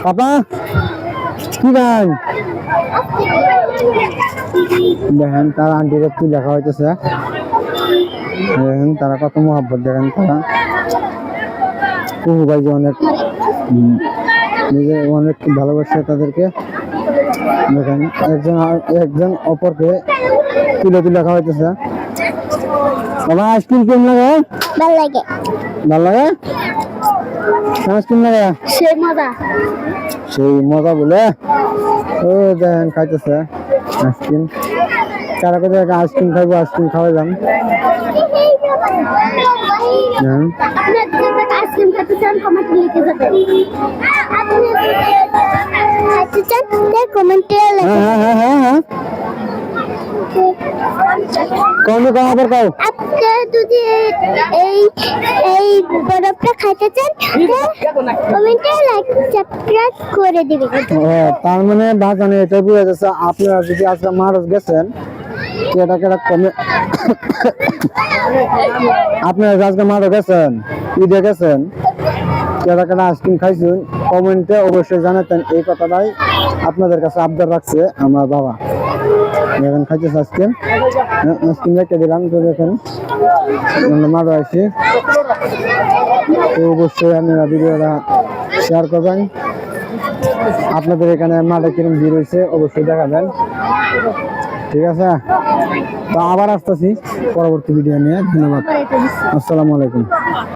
পাপা কি ভাই দেখেন তার আন্টির কি দেখা হইতেছে, দেখেন তারা কত মহব্বত, দেখেন তারা কুহু ভাই যে অনেক নিজে অনেক ভালোবাসে তাদেরকে। দেখেন একজন অপরকে তুলে তুলে খাওয়াইতেছে। বাবা আইসক্রিম কেমন লাগে? ভালো লাগে। ভালো লাগে আইসক্রিম লাগে, সেই মজা বলে ও দেখেন খাইতেছে আইসক্রিম। কারা কোথায় আইসক্রিম খাইবো, আইসক্রিম খাওয়াই যান। আইসক্রিম খেতে চান কমেন্টে লিখে যাবেন। আপনি খেতে চান কমেন্টে লিখে। হ্যাঁ কমে কমাবার কাও। আপনি যদি এই বরফটা খাইতে চান কমেন্টে লাইক সাবস্ক্রাইব করে দিবেন। তার মানে বাজানে এটা বুঝা যাচ্ছে আপনারা যদি আজকে মারস গেছেন কেটা কেটা কমে, আপনারা আজকে মারস গেছেন ঈদে গেছেন কেটা কেটা আইসক্রিম খাইছেন কমেন্টে অবশ্যই জানাতেন। এই কথাটাই আপনাদের কাছে আবদার রাখছে আমার বাবা। দেখেন খাইতেছে আইসক্রিম, আইসক্রিম রেখে দিলাম। তো দেখেন মারো আইসি, তো অবশ্যই আপনারা ভিডিওটা শেয়ার করবেন। আপনাদের এখানে মাঠে কিরম ভিড় হয়েছে অবশ্যই দেখাবেন, ঠিক আছে? তো আবার আসতেছি পরবর্তী ভিডিও নিয়ে। ধন্যবাদ, আসসালামু আলাইকুম।